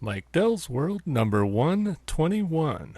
like Dell's World number 121.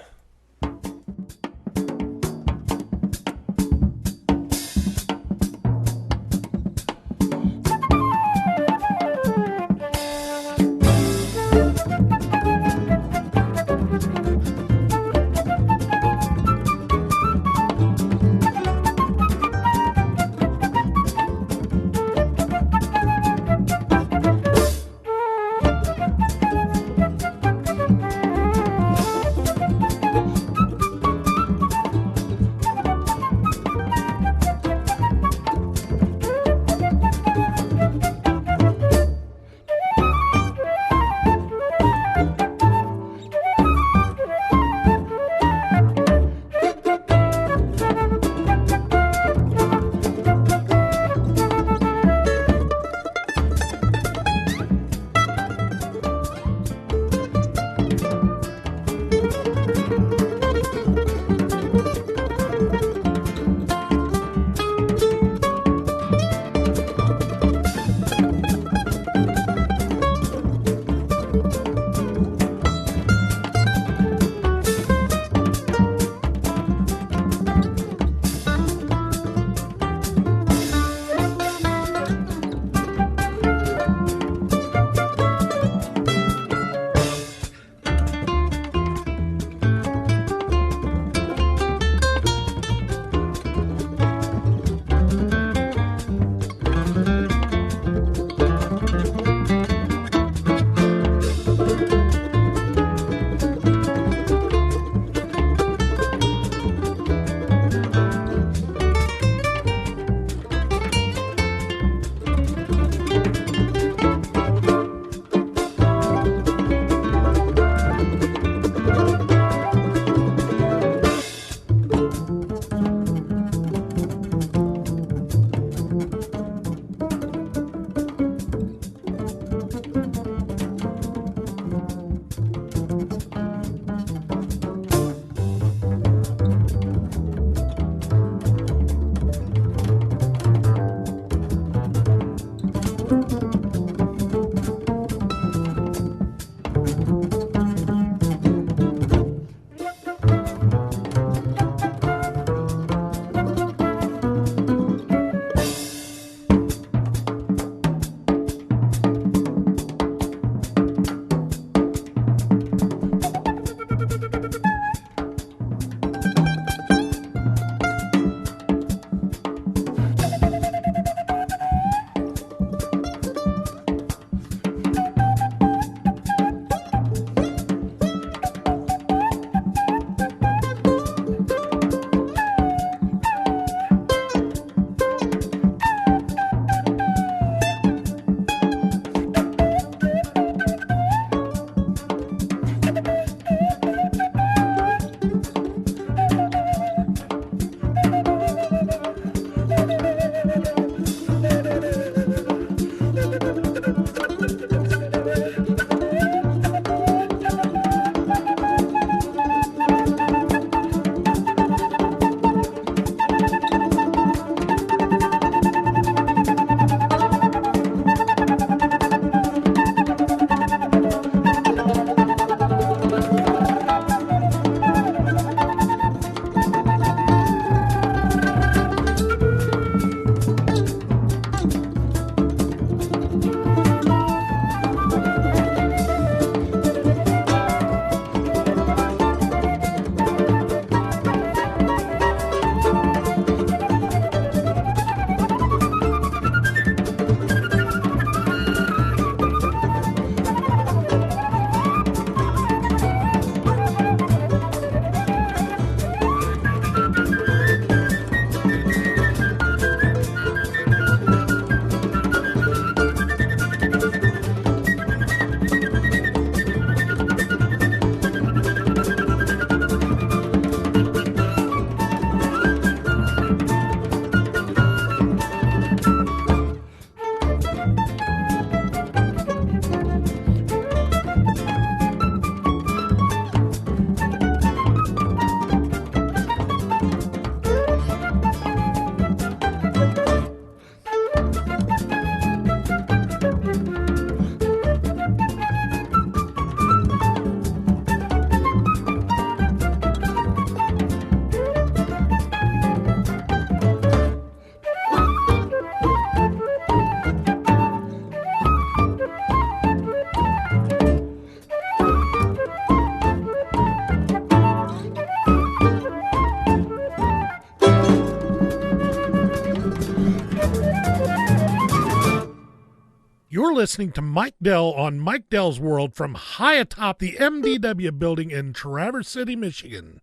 listening to Mike Dell on Mike Dell's World from high atop the MDW building in Traverse City, Michigan.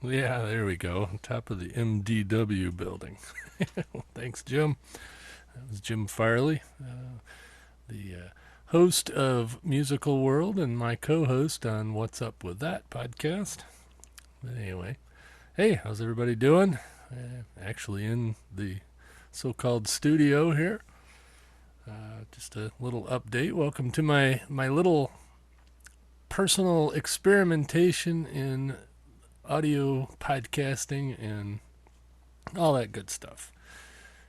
Yeah, there we go. On top of the MDW building. Well, thanks, Jim. That was Jim Farley, the host of Musical World and my co-host on What's Up With That podcast. But anyway, hey, how's everybody doing? Actually in the so-called studio here. Just a little update. Welcome to my little personal experimentation in audio podcasting and all that good stuff.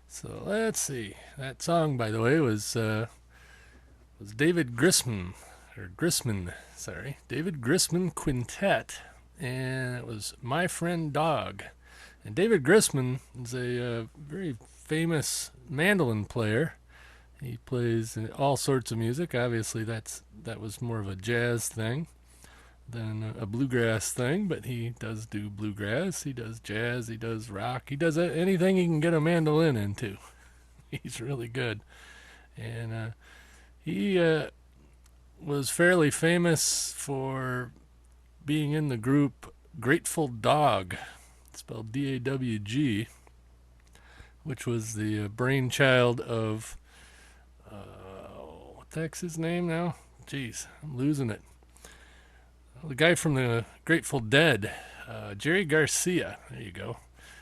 So let's see. That song, by the way, was David Grisman, David Grisman Quintet, and it was My Friend Dog. And David Grisman is a very famous mandolin player. He plays all sorts of music. Obviously, that was more of a jazz thing than a bluegrass thing, but he does do bluegrass, he does jazz, he does rock, he does anything he can get a mandolin into. He's really good. And he was fairly famous for being in the group Grateful Dog, spelled D-A-W-G, which was the brainchild of what the heck's his name now? Jeez, I'm losing it. The guy from the Grateful Dead, Jerry Garcia. There you go.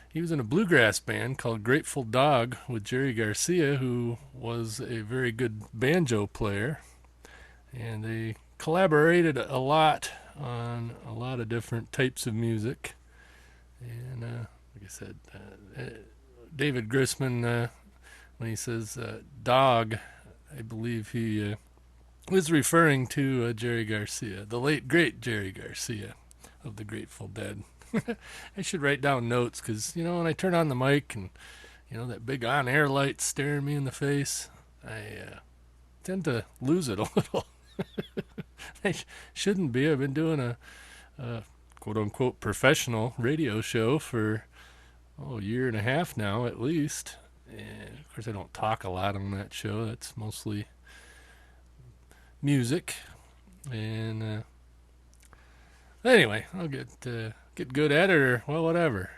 He was in a bluegrass band called Grateful Dog with Jerry Garcia, who was a very good banjo player. And they collaborated a lot on a lot of different types of music. And like I said, David Grisman, when he says dog, I believe he was referring to Jerry Garcia, the late great Jerry Garcia of the Grateful Dead. I should write down notes because, when I turn on the mic and, that big on-air light staring me in the face, I tend to lose it a little. I shouldn't be. I've been doing a quote-unquote professional radio show for a year and a half now at least. And of course, I don't talk a lot on that show. That's mostly music. And anyway, I'll get good at it, or whatever.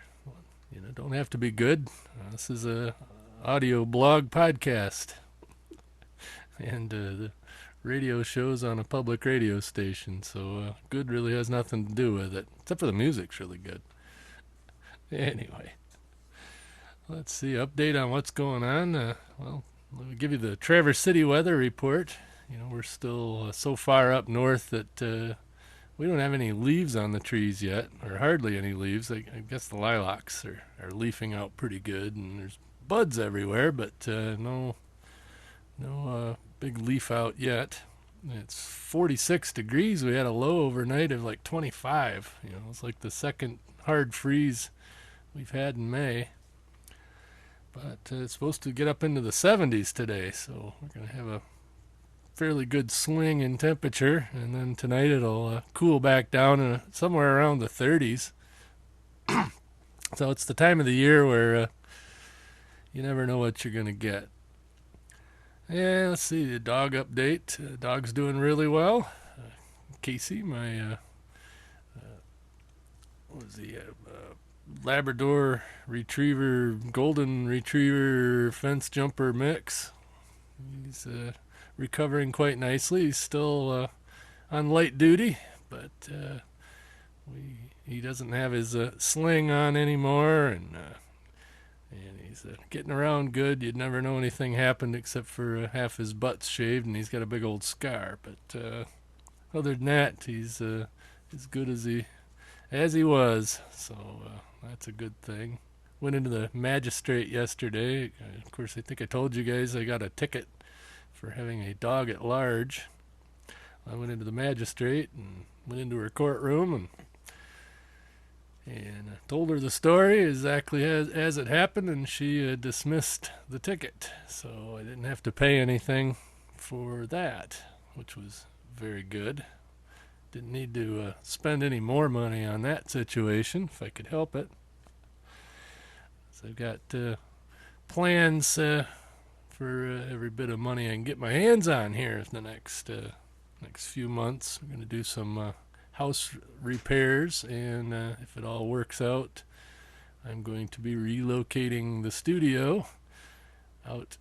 Don't have to be good. This is a audio blog podcast, and the radio show's on a public radio station, so good really has nothing to do with it, except for the music's really good. Anyway, let's see, update on what's going on. Let me give you the Traverse City weather report. We're still so far up north that we don't have any leaves on the trees yet, or hardly any leaves. I guess the lilacs are leafing out pretty good, and there's buds everywhere, but no big leaf out yet. It's 46 degrees. We had a low overnight of like 25. It's like the second hard freeze we've had in May. But it's supposed to get up into the 70s today, so we're going to have a fairly good swing in temperature, and then tonight it'll cool back down somewhere around the 30s. So it's the time of the year where you never know what you're going to get. Yeah, let's see, the dog update. Dog's doing really well. Casey, my Labrador Retriever, Golden Retriever fence jumper mix. He's recovering quite nicely. He's still on light duty, but he doesn't have his sling on anymore, and he's getting around good. You'd never know anything happened except for half his butt's shaved, and he's got a big old scar. But other than that, he's as good as he was. So that's a good thing. Went into the magistrate yesterday. Of course, I think I told you guys I got a ticket for having a dog at large. I went into the magistrate and went into her courtroom and told her the story exactly as it happened, and she dismissed the ticket. So I didn't have to pay anything for that, which was very good. Didn't need to spend any more money on that situation if I could help it. So I've got plans for every bit of money I can get my hands on here in the next few months. We're going to do some house repairs, and if it all works out, I'm going to be relocating the studio out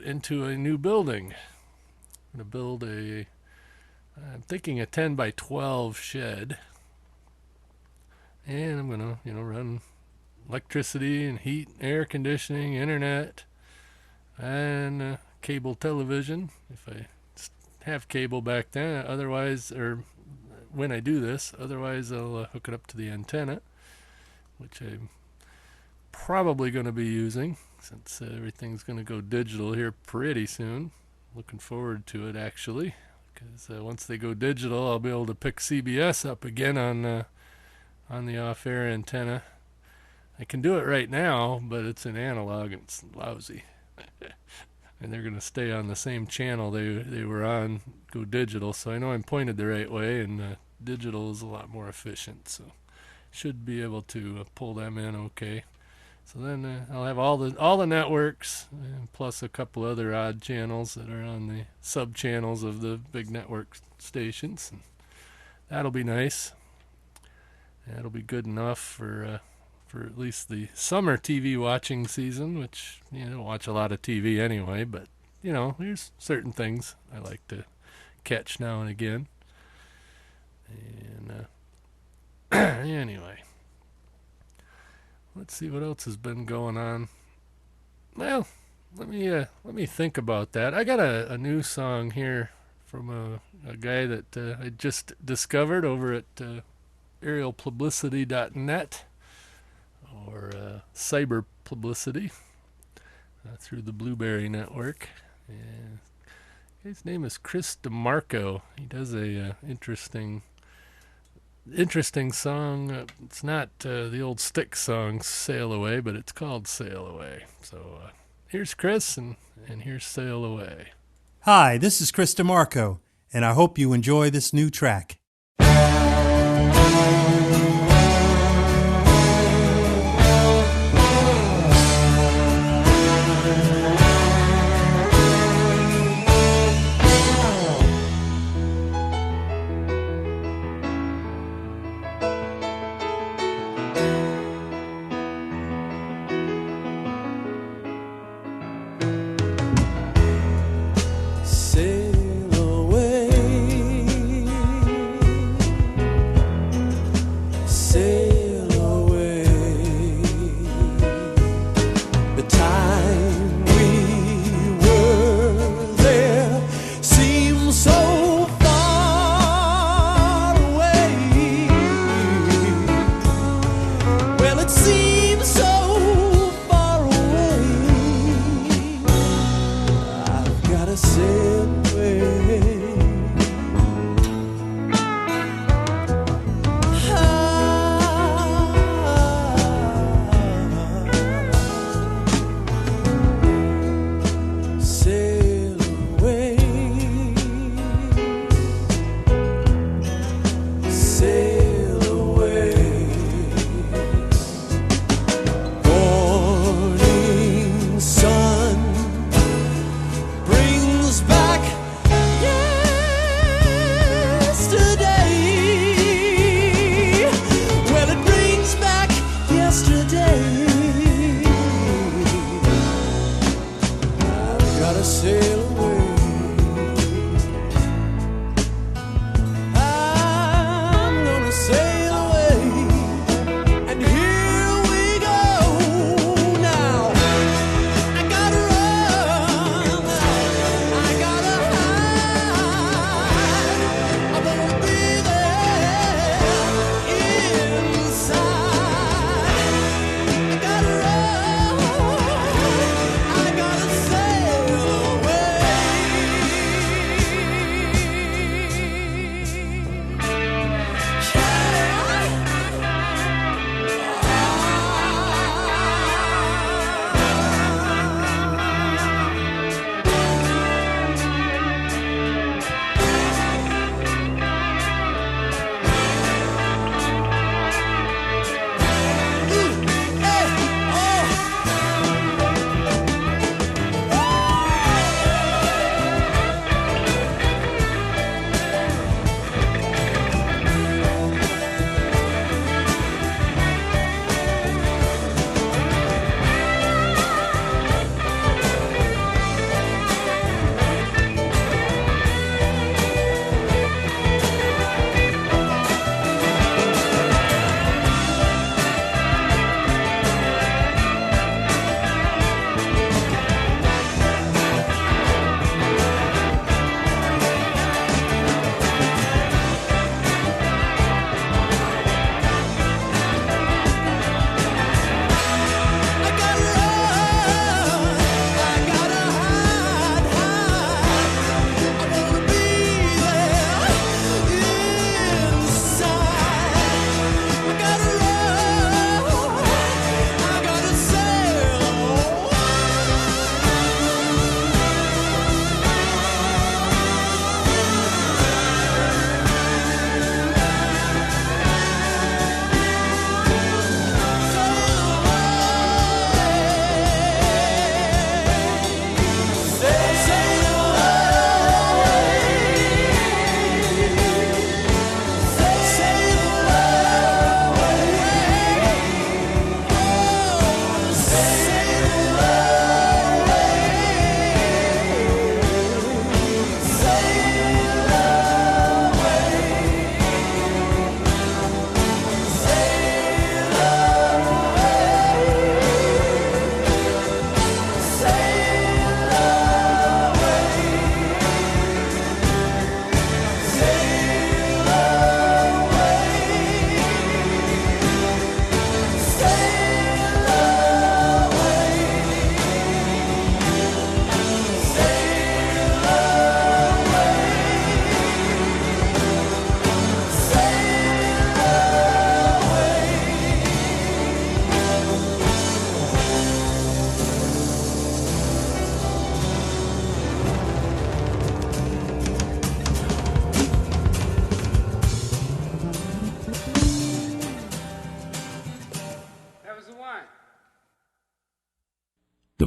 into a new building. I'm going to build I'm thinking a 10 by 12 shed, and I'm going to run electricity and heat, air conditioning, internet, and cable television if I have cable back then. Otherwise, or when I do this, otherwise I'll hook it up to the antenna, which I'm probably going to be using since everything's going to go digital here pretty soon. Looking forward to it, actually, because once they go digital, I'll be able to pick CBS up again on the off-air antenna. I can do it right now, but it's an analog and it's lousy. And they're going to stay on the same channel they were on, go digital. So I know I'm pointed the right way, and digital is a lot more efficient. So should be able to pull them in okay. So then I'll have all the networks, and plus a couple other odd channels that are on the sub channels of the big network stations. And that'll be nice. That'll be good enough for at least the summer TV watching season, which I don't watch a lot of TV anyway, but there's certain things I like to catch now and again. And anyway, let's see what else has been going on. Well, let me think about that. I got a new song here from a guy that I just discovered over at aerialpublicity.net, or cyber publicity, through the Blueberry Network. And his name is Chris DeMarco. He does a interesting song. It's not the old Styx song "Sail Away," but it's called "Sail Away." So here's Chris, and here's "Sail Away." Hi, this is Chris DeMarco, and I hope you enjoy this new track. Sail away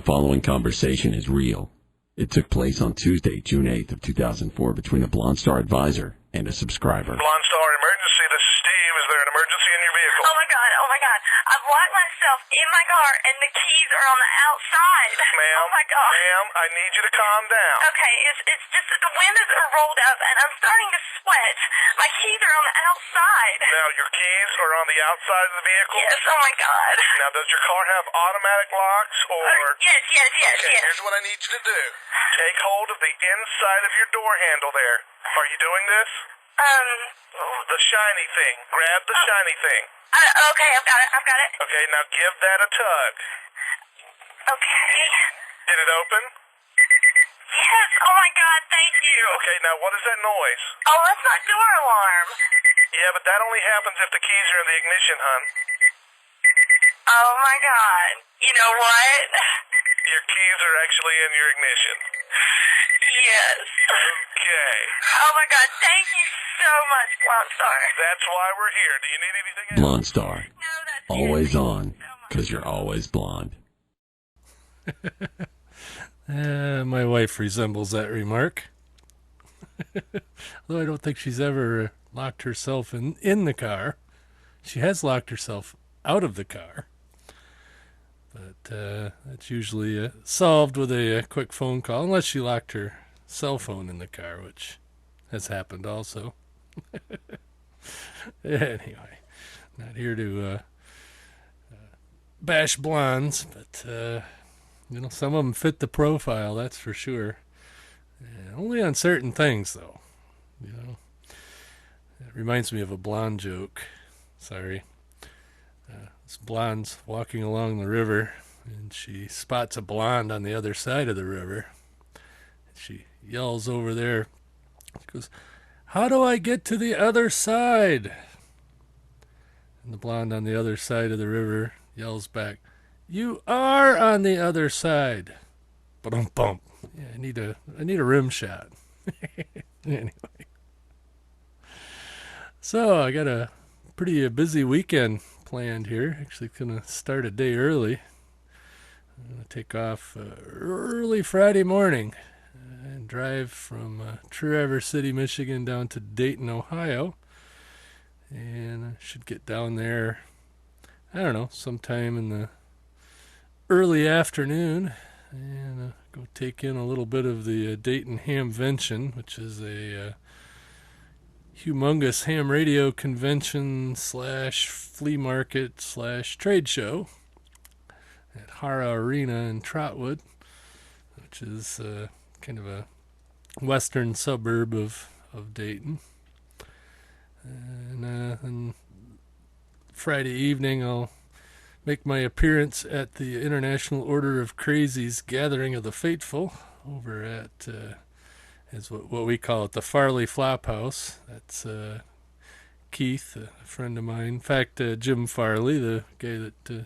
following conversation is real. It took place on Tuesday, June 8th of 2004 between a Blonde Star advisor and a subscriber. Blonde Star emergency, this is Steve. Is there an emergency in your vehicle? Oh my god. I've locked myself in my car and the keys are on the outside. Ma'am, oh my god. ma'am, I need you to calm down. Okay, it's just that the windows are rolled up and I'm starting to sweat. My keys are on the outside. Now, your keys are on the outside of the vehicle? Yes, oh my god. Now, does your car have automatic locks or... Yes. Okay, here's what I need you to do. Take hold of the inside of your door handle there. Are you doing this? The shiny thing. Grab the shiny thing. Okay, I've got it. Okay, now give that a tug. Okay. Did it open? Yes, oh my god, thank you. Okay, now what is that noise? Oh, that's my door alarm. Yeah, but that only happens if the keys are in the ignition, hon. Oh my god. You know what? Your keys are actually in your ignition. Yes. Okay. Oh my god, thank you so much, Blonde Star. That's why we're here. Do you need anything else? Blonde Star. No, that's Always it. on, because you're always blonde. My wife resembles that remark. Although I don't think she's ever locked herself in the car. She has locked herself out of the car. But that's usually solved with a quick phone call, unless she locked her cell phone in the car, which has happened also. Anyway, not here to bash blondes, but some of them fit the profile, that's for sure. Only on certain things, though. It reminds me of a blonde joke. Sorry. This blonde's walking along the river, and she spots a blonde on the other side of the river. She yells over there. She goes, "How do I get to the other side?" And the blonde on the other side of the river yells back, "You are on the other side." Ba-dum-bump. Yeah, I need a rim shot. Anyway. So I got a pretty busy weekend planned here. Actually going to start a day early. I'm going to take off early Friday morning and drive from Traverse City, Michigan down to Dayton, Ohio. And I should get down there, I don't know, sometime in the early afternoon and go take in a little bit of the Dayton Hamvention, which is a humongous ham radio convention / flea market / trade show at Hara Arena in Trotwood, which is kind of a western suburb of Dayton. And Friday evening I'll make my appearance at the International Order of Crazies Gathering of the Fateful over at is what we call it, the Farley Flophouse. That's Keith, a friend of mine. In fact, Jim Farley, the guy that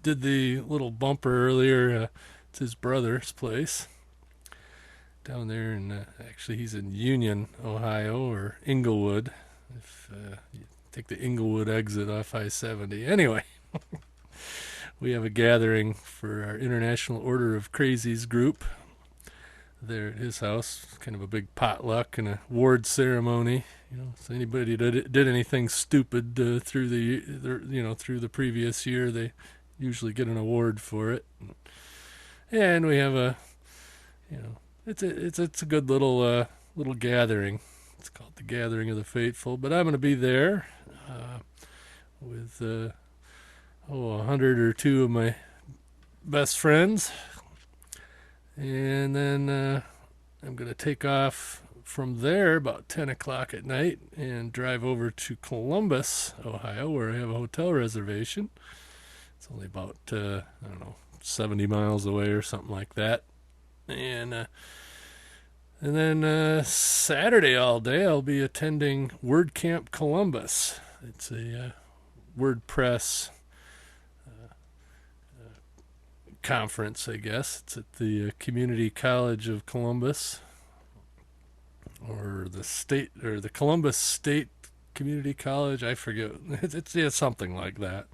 did the little bumper earlier, it's his brother's place down there. And actually, he's in Union, Ohio, or Inglewood, if you take the Inglewood exit off I-70. Anyway, we have a gathering for our International Order of Crazies group there at his house, kind of a big potluck and a award ceremony. So anybody that did anything stupid through the previous year, they usually get an award for it. And we have it's a good little gathering. It's called the Gathering of the Fateful. But I'm going to be there with 100 or two of my best friends. And then I'm going to take off from there about 10 o'clock at night and drive over to Columbus, Ohio, where I have a hotel reservation. It's only about, 70 miles away or something like that. And then Saturday all day I'll be attending WordCamp Columbus. It's a WordPress conference, I guess. It's at the Community College of Columbus, or the Columbus State Community College. I forget. It's something like that.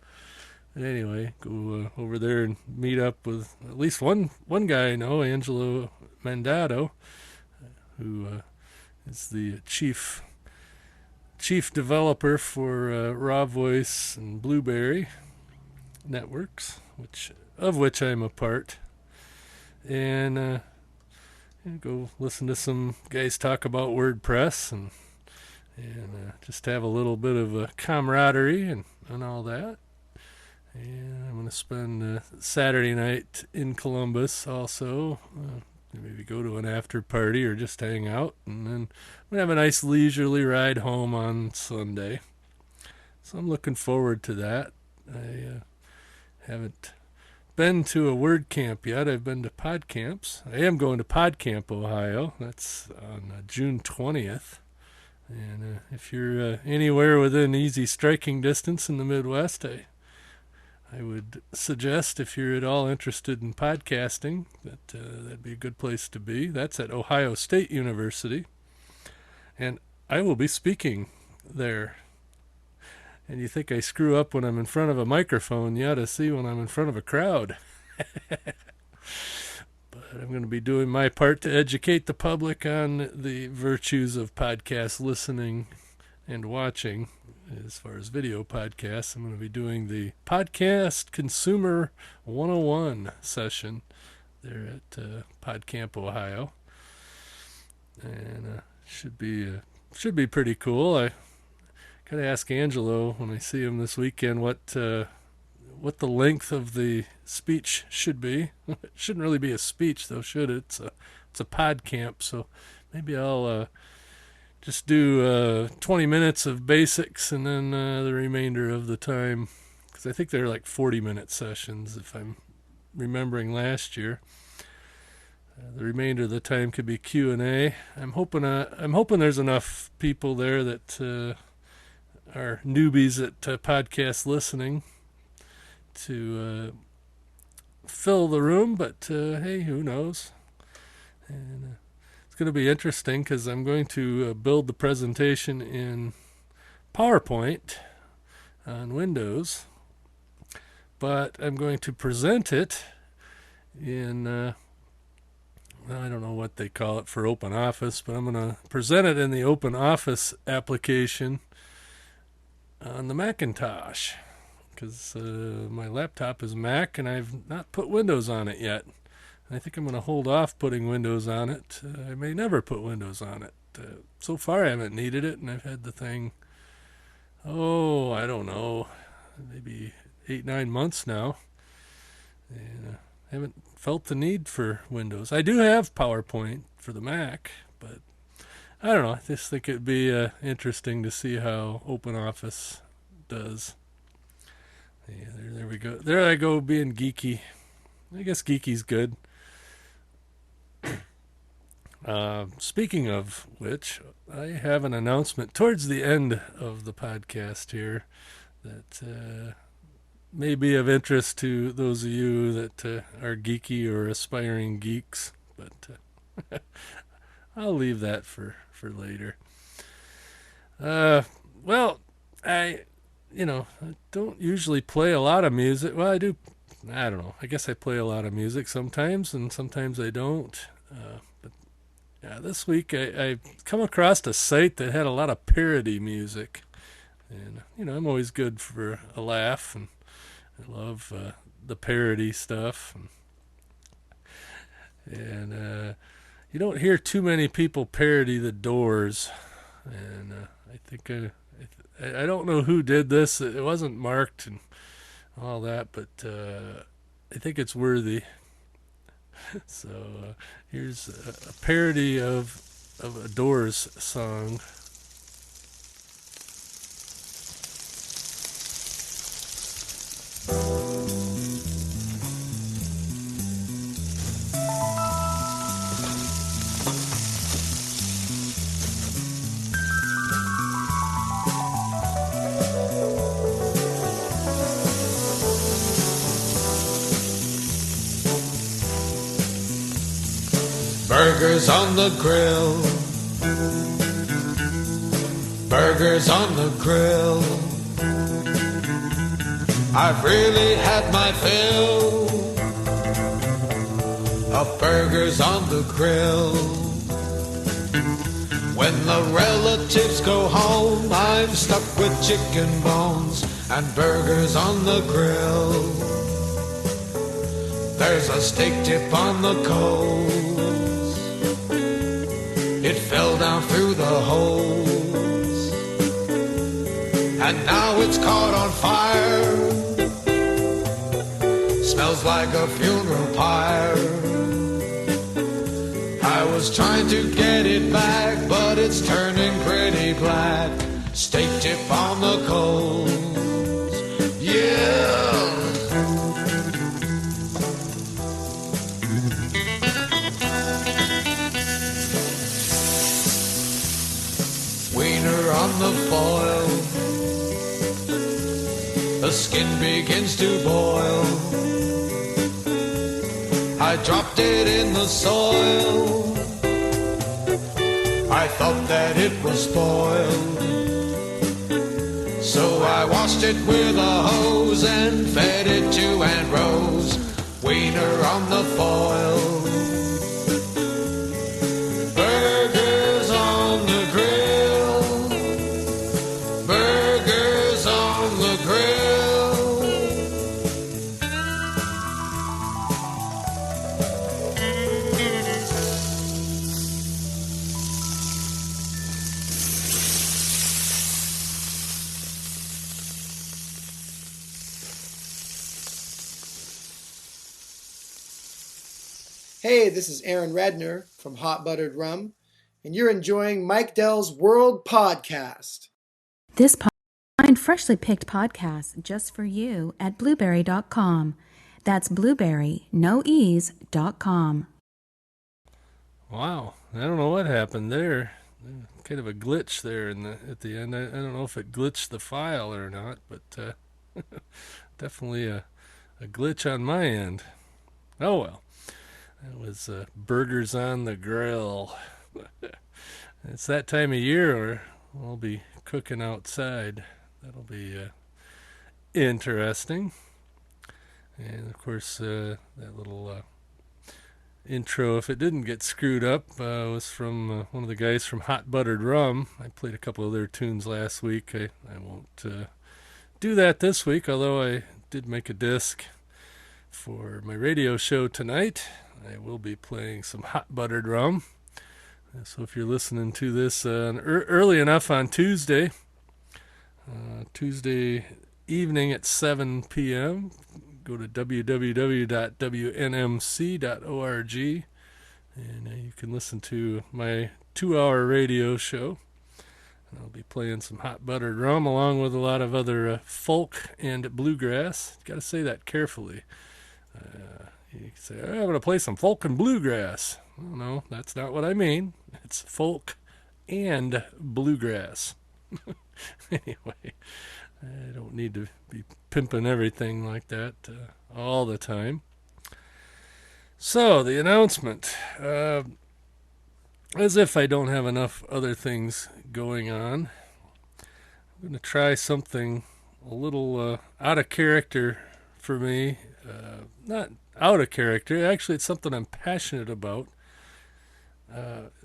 anyway, go over there and meet up with at least one guy I know, Angelo Mandato, who is the chief developer for Raw Voice and Blueberry networks, of which I'm a part, and go listen to some guys talk about WordPress and just have a little bit of a camaraderie and all that. And I'm going to spend Saturday night in Columbus also. Maybe go to an after party or just hang out. And then I'm going to have a nice leisurely ride home on Sunday. So I'm looking forward to that. I haven't been to a word camp yet. I've been to pod camps. I am going to pod camp, Ohio. That's on June 20th. And if you're anywhere within easy striking distance in the Midwest, I would suggest, if you're at all interested in podcasting, that'd be a good place to be. That's at Ohio State University. And I will be speaking there. And you think I screw up when I'm in front of a microphone, you ought to see when I'm in front of a crowd. But I'm going to be doing my part to educate the public on the virtues of podcast listening and watching. As far as video podcasts, I'm going to be doing the Podcast Consumer 101 session there at PodCamp, Ohio. And should be pretty cool. I gotta ask Angelo when I see him this weekend what the length of the speech should be. It shouldn't really be a speech though, should it? It's a pod camp, so maybe I'll just do 20 minutes of basics and then the remainder of the time, because I think they're like 40-minute sessions if I'm remembering last year. The remainder of the time could be Q&A. I'm hoping there's enough people there that are newbies at podcast listening to fill the room, but hey, who knows? And it's going to be interesting because I'm going to build the presentation in PowerPoint on Windows, but I'm going to present it in I don't know what they call it for Open Office, but I'm going to present it in the Open Office application on the Macintosh, because my laptop is Mac and I've not put Windows on it yet. I think I'm going to hold off putting Windows on it. I may never put Windows on it. So far I haven't needed it, and I've had the thing, I don't know, maybe 8-9 months now. And I haven't felt the need for Windows. I do have PowerPoint for the Mac, but I don't know. I just think it'd be interesting to see how OpenOffice does. Yeah, there we go. There I go being geeky. I guess geeky's good. Speaking of which, I have an announcement towards the end of the podcast here that may be of interest to those of you that are geeky or aspiring geeks, but I'll leave that for later. Well, I don't usually play a lot of music. Well, I do. I don't know. I guess I play a lot of music sometimes, and sometimes I don't. But yeah, this week I come across a site that had a lot of parody music, and I'm always good for a laugh, and I love the parody stuff, and you don't hear too many people parody the Doors, and I think I don't know who did this. It wasn't marked and all that, but I think it's worthy. So here's a parody of a Doors song. Burgers on the grill. Burgers on the grill. I've really had my fill of burgers on the grill. When the relatives go home, I'm stuck with chicken bones and burgers on the grill. There's a steak tip on the coals. It fell down through the holes, and now it's caught on fire. Smells like a funeral pyre. I was trying to get it back, but it's turning pretty black. Steak tip on the coals. Yeah! Wiener on the foil. The skin begins to boil. I dropped it in the soil. I thought that it was spoiled. So I washed it with a hose and fed it to Aunt Rose. Wiener on the foil. Burgers on the grill. Burgers on the grill. Hey, this is Aaron Redner from Hot Buttered Rum, and you're enjoying Mike Dell's World Podcast. This find freshly picked podcast just for you at blueberry.com. That's blueberry, no ease.com. Wow, I don't know what happened there. Kind of a glitch there at the end. I don't know if it glitched the file or not, but definitely a glitch on my end. Oh well. That was burgers on the grill. It's that time of year where we'll be cooking outside. That'll be interesting. And, of course, that little intro, if it didn't get screwed up, was from one of the guys from Hot Buttered Rum. I played a couple of their tunes last week. I won't do that this week, although I did make a disc for my radio show tonight. I will be playing some Hot Buttered Rum. So if you're listening to this early enough on Tuesday evening at 7 p.m., go to www.wnmc.org, and you can listen to my 2-hour radio show. And I'll be playing some Hot Buttered Rum along with a lot of other folk and bluegrass. Got to say that carefully. You can say, I'm going to play some folk and bluegrass. Well, no, that's not what I mean. It's folk and bluegrass. Anyway, I don't need to be pimping everything like that all the time. So, the announcement. As if I don't have enough other things going on, I'm going to try something a little out of character for me. Not out of character. Actually, it's something I'm passionate about.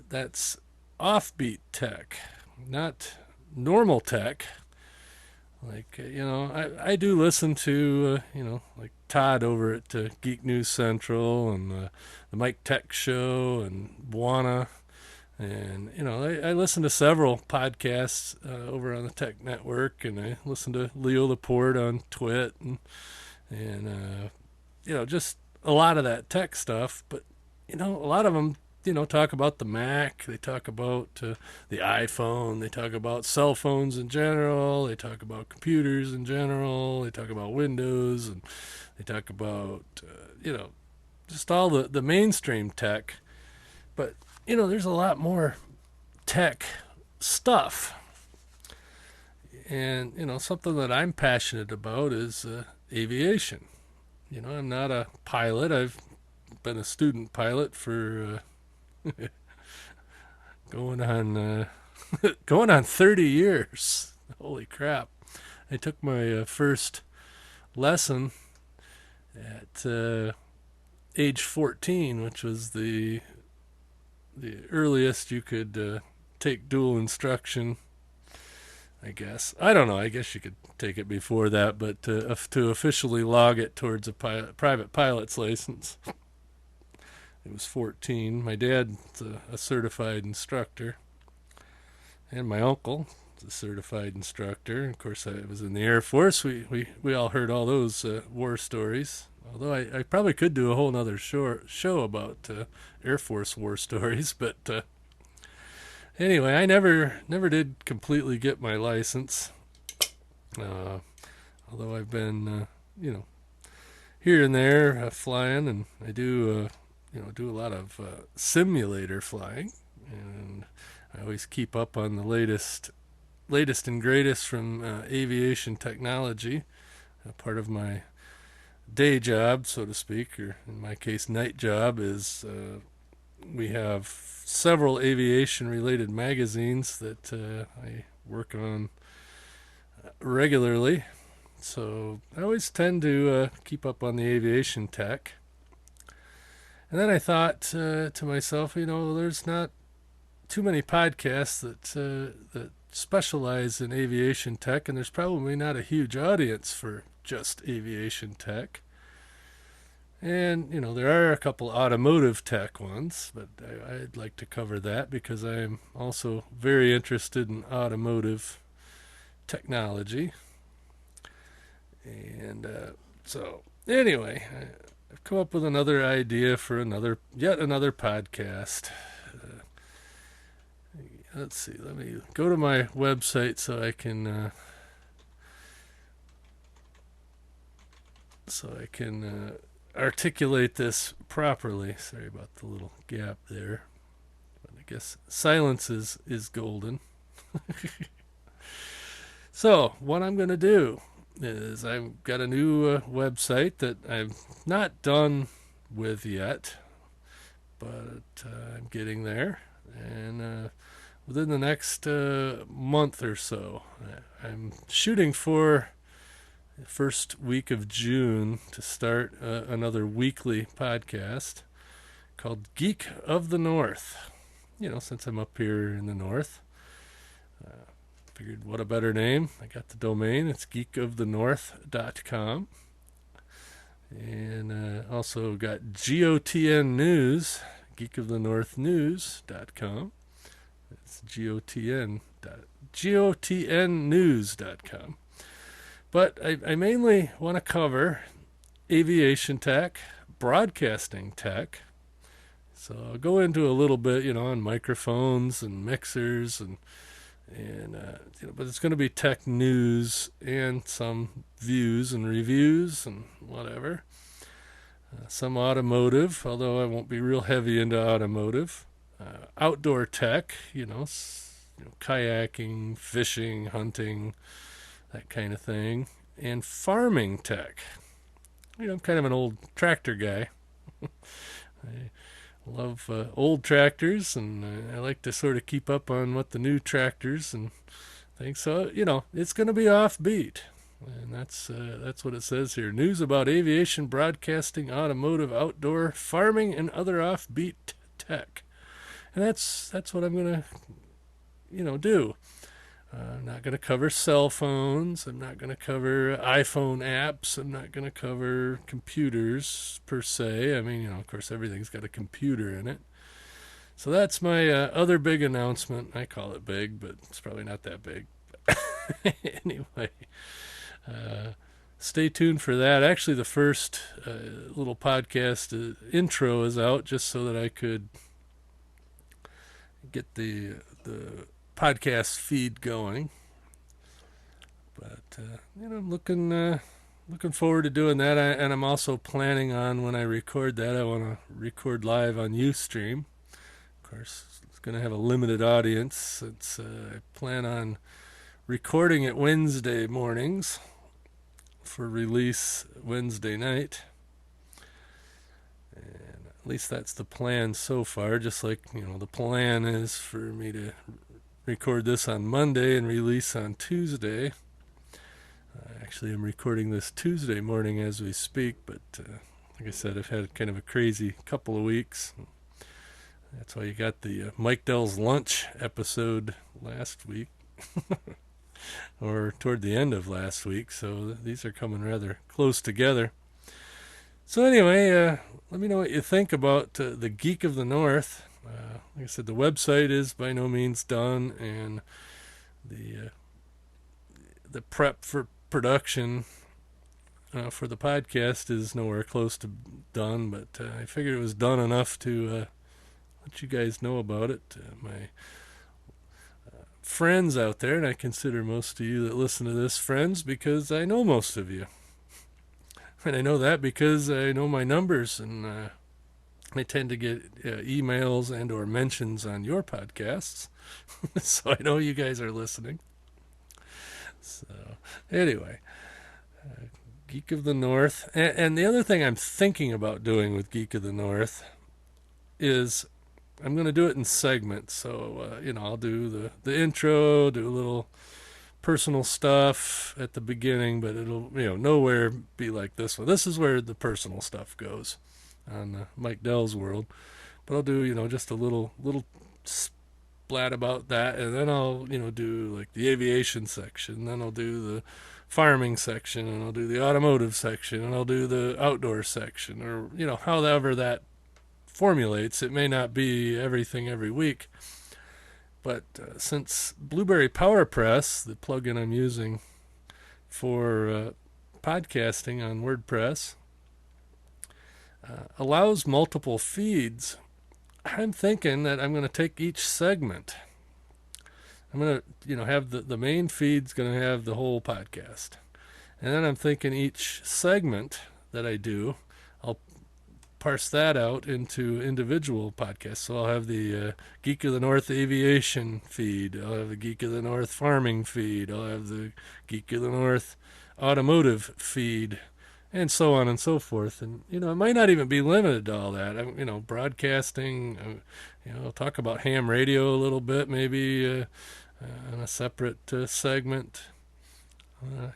That's offbeat tech, not normal tech. Like, I do listen to, like Todd over at Geek News Central and the Mike Tech Show and Buana. And, I listen to several podcasts over on the Tech Network, and I listen to Leo Laporte on Twit and just a lot of that tech stuff. But, a lot of them, talk about the Mac. They talk about the iPhone. They talk about cell phones in general. They talk about computers in general. They talk about Windows. And they talk about, just all the mainstream tech. But, there's a lot more tech stuff. And, something that I'm passionate about is aviation. I'm not a pilot. I've been a student pilot for going on 30 years. Holy crap. I took my first lesson at age 14, which was the earliest you could take dual instruction, I guess. I don't know. I guess you could take it before that, but to officially log it towards a private pilot's license, it was 14. My dad's a certified instructor, and my uncle is a certified instructor. Of course, I was in the Air Force. We all heard all those war stories. Although I probably could do a whole other show about Air Force war stories, but anyway, I never did completely get my license. Although I've been, here and there flying, and I do, do a lot of simulator flying, and I always keep up on the latest and greatest from aviation technology. Part of my day job, so to speak, or in my case, night job, is we have several aviation-related magazines that I work on regularly. So I always tend to keep up on the aviation tech. And then I thought to myself, there's not too many podcasts that specialize in aviation tech, and there's probably not a huge audience for just aviation tech. And, there are a couple automotive tech ones, but I'd like to cover that because I'm also very interested in automotive technology. And so, anyway, I've come up with another idea for yet another podcast. Let's see, let me go to my website so I can articulate this properly. Sorry about the little gap there. But I guess silence is golden. So, what I'm going to do is I've got a new website that I'm not done with yet, but I'm getting there. And within the next month or so, I'm shooting for the first week of June to start another weekly podcast called Geek of the North. Since I'm up here in the North, figured what a better name. I got the domain. It's geekofthenorth.com. And also got GOTN News, geekofthenorthnews.com. It's GOTNnews.com. But I mainly want to cover aviation tech, broadcasting tech. So I'll go into a little bit, on microphones and mixers and but it's going to be tech news and some views and reviews and whatever. Some automotive, although I won't be real heavy into automotive. Outdoor tech, kayaking, fishing, hunting, that kind of thing. And farming tech. I'm kind of an old tractor guy. I love old tractors, and I like to sort of keep up on what the new tractors and things. So, it's going to be offbeat. And that's what it says here. News about aviation, broadcasting, automotive, outdoor, farming, and other offbeat tech. And that's what I'm going to, do. I'm not going to cover cell phones. I'm not going to cover iPhone apps. I'm not going to cover computers per se. I mean, of course, everything's got a computer in it. So that's my other big announcement. I call it big, but it's probably not that big. Anyway, stay tuned for that. Actually, the first little podcast intro is out just so that I could get the podcast feed going. But I'm looking forward to doing that. And I'm also planning on, when I record that, I want to record live on Ustream. Of course, it's going to have a limited audience since I plan on recording it Wednesday mornings for release Wednesday night. And at least that's the plan so far, just like the plan is for me to record this on Monday and release on Tuesday. Actually, I'm recording this Tuesday morning as we speak, but like I said, I've had kind of a crazy couple of weeks. That's why you got the Mike Dell's Lunch episode last week, or toward the end of last week, so these are coming rather close together. So anyway, let me know what you think about the Geek of the North. Like I said, the website is by no means done, and the prep for production for the podcast is nowhere close to done, but I figured it was done enough to let you guys know about it. My friends out there, and I consider most of you that listen to this friends because I know most of you. And I know that because I know my numbers, and I tend to get emails and or mentions on your podcasts. So I know you guys are listening. So anyway, Geek of the North. And the other thing I'm thinking about doing with Geek of the North is I'm going to do it in segments. So, I'll do the intro, do a little personal stuff at the beginning, but it'll, nowhere be like this one. This is where the personal stuff goes on Mike Dell's World. But I'll do, just a little splat about that, and then I'll, do like the aviation section, then I'll do the farming section, and I'll do the automotive section, and I'll do the outdoor section, or, however that formulates. It may not be everything every week, but since Blueberry PowerPress, the plugin I'm using for podcasting on WordPress, allows multiple feeds, I'm thinking that I'm going to take each segment. I'm going to, have the main feed's going to have the whole podcast. And then I'm thinking each segment that I do, I'll parse that out into individual podcasts. So I'll have the Geek of the North aviation feed. I'll have the Geek of the North farming feed. I'll have the Geek of the North automotive feed, and so on and so forth. And, it might not even be limited to all that. Broadcasting, I'll talk about ham radio a little bit, maybe on a separate segment.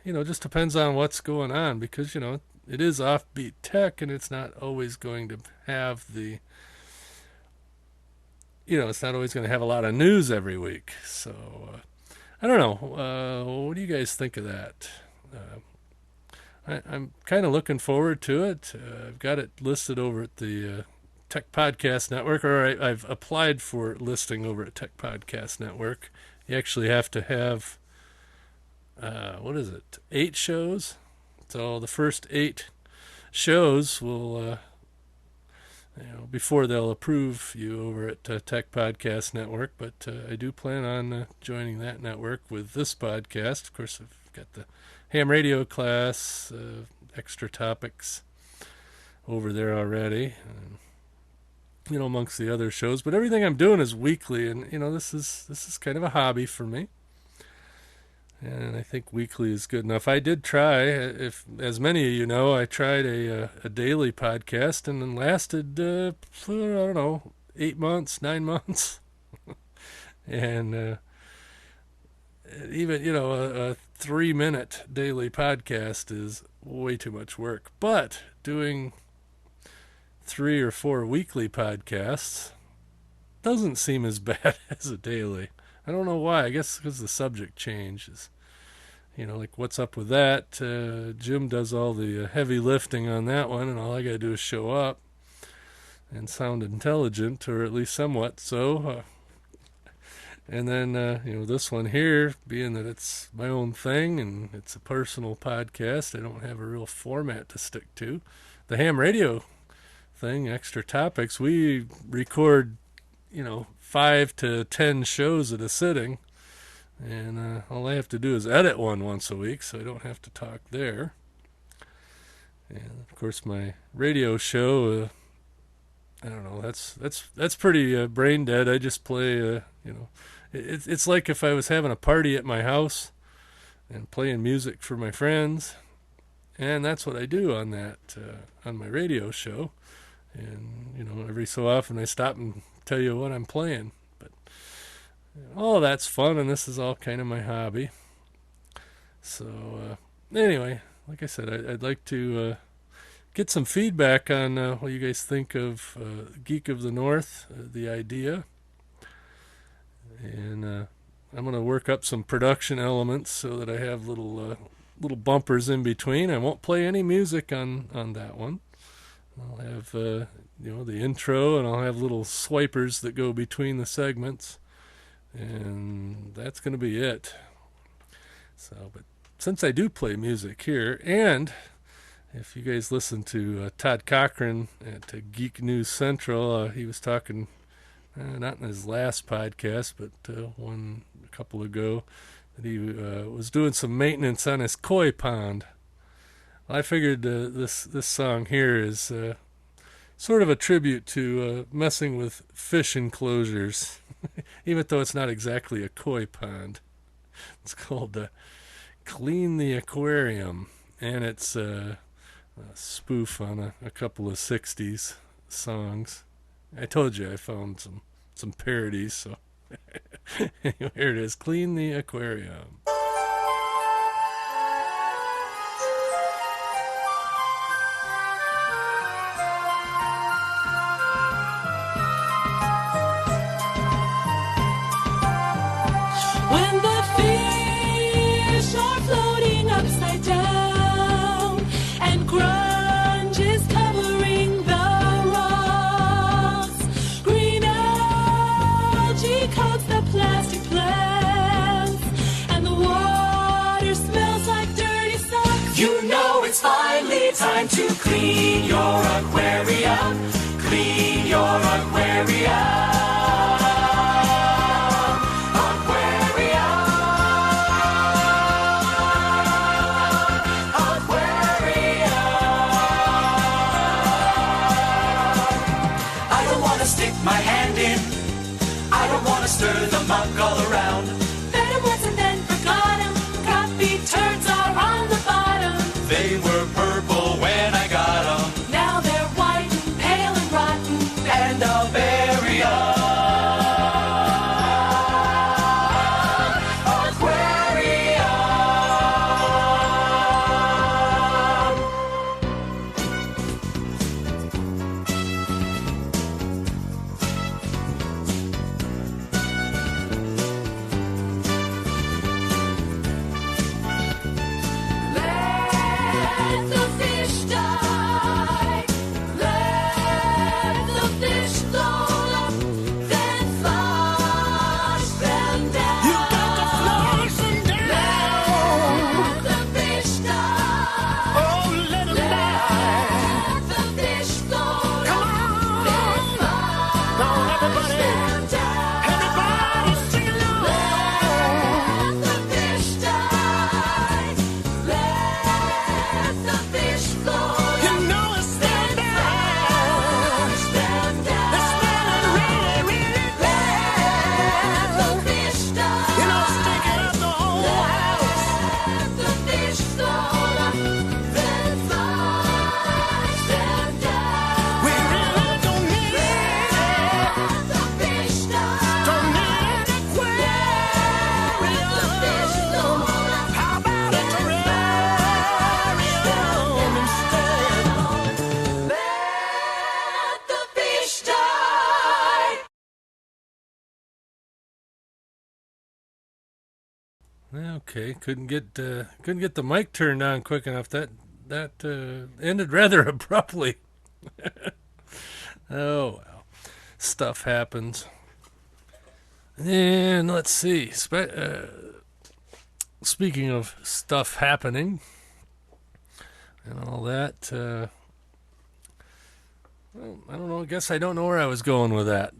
Just depends on what's going on, because, it is offbeat tech, and it's not always going to have it's not always going to have a lot of news every week. So, I don't know. What do you guys think of that? I'm kind of looking forward to it. I've got it listed over at the Tech Podcast Network, or I've applied for listing over at Tech Podcast Network. You actually have to have, 8 shows? So the first 8 shows will, before they'll approve you over at Tech Podcast Network. But I do plan on joining that network with this podcast. Of course, I've got the ham radio class, extra topics over there already, amongst the other shows. But everything I'm doing is weekly, and this is kind of a hobby for me. And I think weekly is good enough. I did try, if as many of you know, I tried a daily podcast, and then lasted, 8 months, 9 months. And even, a 3-minute daily podcast is way too much work. But doing 3 or 4 weekly podcasts doesn't seem as bad as a daily. I don't know why. I guess because the subject changes. Like what's up with that? Jim does all the heavy lifting on that one, and all I got to do is show up and sound intelligent, or at least somewhat so. And then, this one here, being that it's my own thing and it's a personal podcast, I don't have a real format to stick to. The ham radio thing, extra topics, we record, 5 to 10 shows at a sitting, and all I have to do is edit one once a week, so I don't have to talk there. And of course, my radio show, I don't know, that's pretty brain dead. I just play, it's like if I was having a party at my house and playing music for my friends, and that's what I do on that on my radio show. And every so often I stop and tell you what I'm playing. But all that's fun, and this is all kind of my hobby. So anyway, like I said, I'd like to get some feedback on what you guys think of Geek of the North, the idea. And I'm going to work up some production elements so that I have little bumpers in between. I won't play any music on that one. I'll have the intro, and I'll have little swipers that go between the segments, and that's going to be it. So, but since I do play music here, and if you guys listen to Todd Cochran at Geek News Central, he was talking, not in his last podcast, but one a couple ago, that he was doing some maintenance on his koi pond. I figured this song here is sort of a tribute to messing with fish enclosures, even though it's not exactly a koi pond. It's called Clean the Aquarium, and it's a spoof on a couple of 60s songs. I told you I found some parodies, so anyway, here it is, Clean the Aquarium. When the fish are floating upside down and grunge is covering the rocks, green algae coats the plastic plants, and the water smells like dirty socks. You know it's finally time to clean your aquarium. Clean your aquarium. Stir the muck all around. Fed 'em once and then forgot 'em. Crappie turds are on the bottom. They were purple when I got 'em. Now they're white and pale and rotten. And I'll bury 'em. Okay, couldn't get the mic turned on quick enough. That ended rather abruptly. Oh well, stuff happens. And let's see. Speaking of stuff happening and all that, well, I don't know. I guess I don't know where I was going with that.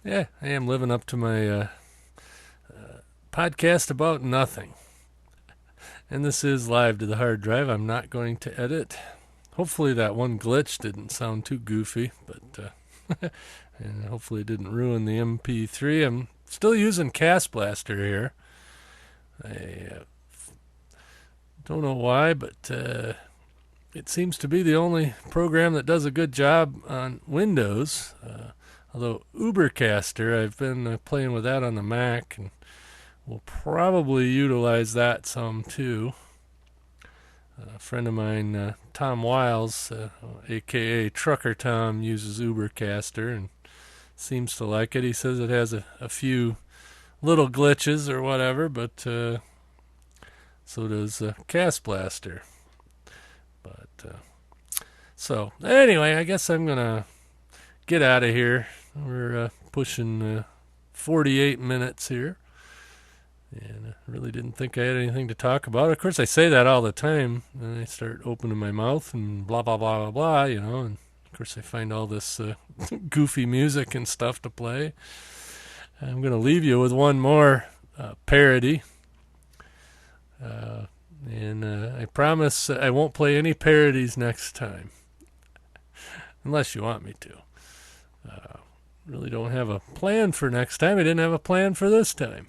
Yeah, I am living up to my podcast about nothing. And this is live to the hard drive. I'm not going to edit. Hopefully that one glitch didn't sound too goofy, but and hopefully it didn't ruin the MP3. I'm still using Cast Blaster here. I don't know why, but it seems to be the only program that does a good job on Windows. Although Ubercaster, I've been playing with that on the Mac, and we'll probably utilize that some too. A friend of mine, Tom Wiles, a.k.a. Trucker Tom, uses Ubercaster and seems to like it. He says it has a few little glitches or whatever, but so does Cast Blaster. But so anyway, I guess I'm gonna get out of here. We're pushing 48 minutes here, and I really didn't think I had anything to talk about. Of course, I say that all the time, and I start opening my mouth and blah blah blah blah blah, and of course I find all this goofy music and stuff to play. I'm going to leave you with one more parody. And I promise I won't play any parodies next time. Unless you want me to. Really don't have a plan for next time. I didn't have a plan for this time.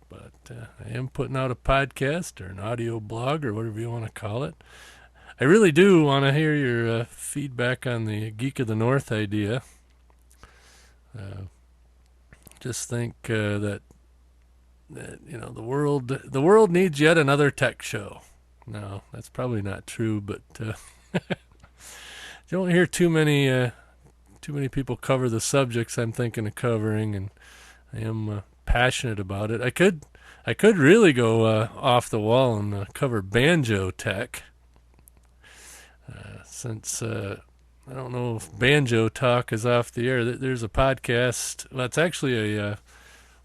But I am putting out a podcast or an audio blog or whatever you want to call it. I really do want to hear your feedback on the Geek of the North idea. Just think that the world needs yet another tech show. No, that's probably not true, but you don't hear too many people cover the subjects I'm thinking of covering, and I am passionate about it. I could really go off the wall and cover banjo tech, since I don't know if Banjo Talk is off the air. There's a podcast. Well, it's actually a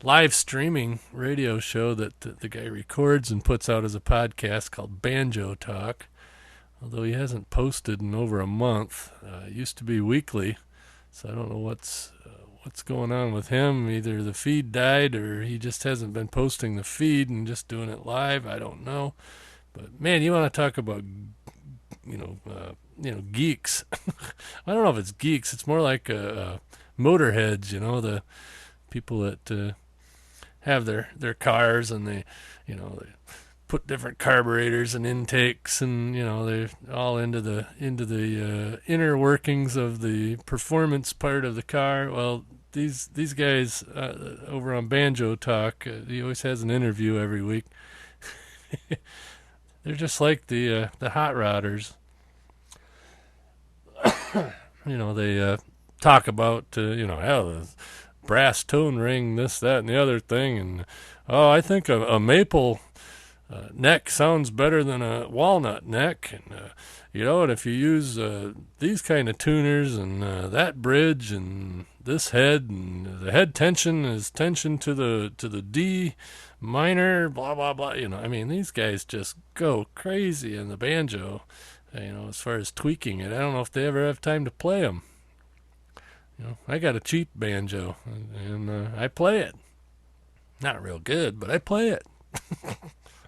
live streaming radio show that the guy records and puts out as a podcast called Banjo Talk. Although he hasn't posted in over a month. It used to be weekly, so I don't know what's going on with him. Either the feed died or he just hasn't been posting the feed and just doing it live. I don't know. But man, you want to talk about geeks. I don't know if it's geeks. It's more like motorheads, the people that have their cars, and they put different carburetors and intakes, and they're all into the inner workings of the performance part of the car. Well, these guys over on Banjo Talk, he always has an interview every week. They're just like the hot rodders. They talk about the brass tone ring, this, that, and the other thing, and I think a maple neck sounds better than a walnut neck, and and if you use these kind of tuners and that bridge and this head, and the head tension is tension to the D minor, blah blah blah. These guys just go crazy in the banjo. As far as tweaking it, I don't know if they ever have time to play them. I got a cheap banjo, and I play it. Not real good, but I play it.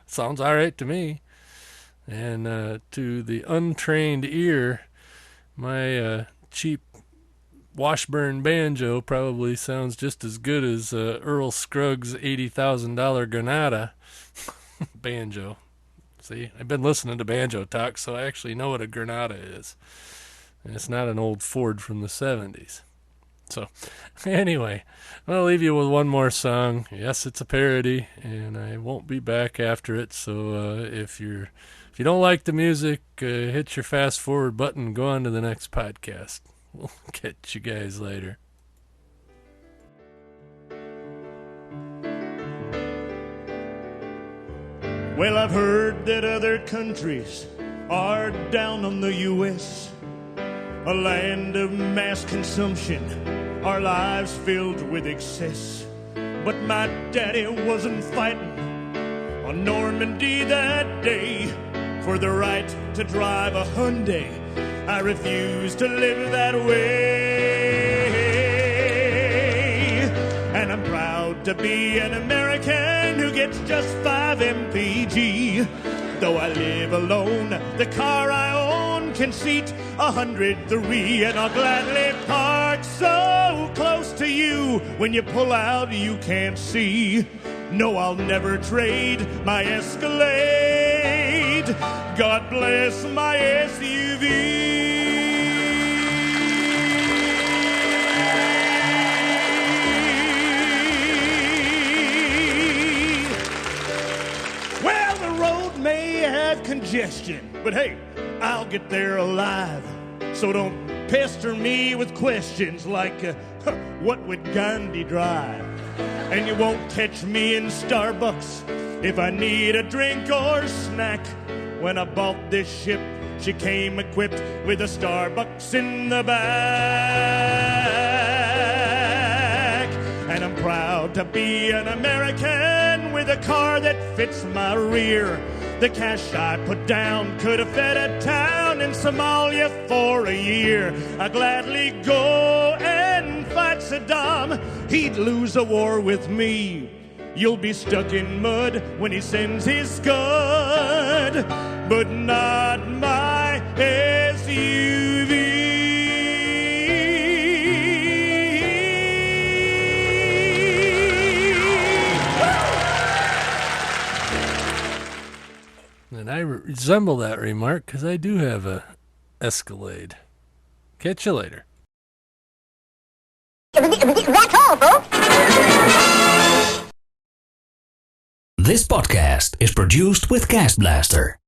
Sounds all right to me. And to the untrained ear, my cheap Washburn banjo probably sounds just as good as Earl Scruggs' $80,000 Granada banjo. See, I've been listening to Banjo Talk, so I actually know what a Granada is. And it's not an old Ford from the 70s. So, anyway, I'll leave you with one more song. Yes, it's a parody, and I won't be back after it. So, if you don't like the music, hit your fast forward button and go on to the next podcast. We'll catch you guys later. Well, I've heard that other countries are down on the U.S., a land of mass consumption, our lives filled with excess. But my daddy wasn't fighting on Normandy that day for the right to drive a Hyundai. I refuse to live that way. And I'm proud to be an American who gets just 5 mpg. Though I live alone, the car I own can seat 103, and I'll gladly park so close to you. When you pull out, you can't see. No, I'll never trade my Escalade. God bless my SUV. Well, the road may have congestion, but hey, I'll get there alive. So don't pester me with questions like, what would Gandhi drive? And you won't catch me in Starbucks if I need a drink or snack. When I bought this ship, she came equipped with a Starbucks in the back. And I'm proud to be an American with a car that fits my rear. The cash I put down could have fed a town in Somalia for a year. I'd gladly go and fight Saddam. He'd lose a war with me. You'll be stuck in mud when he sends his scud, but not my SUV. And I resemble that remark because I do have a Escalade. Catch you later. That's all, folks. This podcast is produced with Cast Blaster.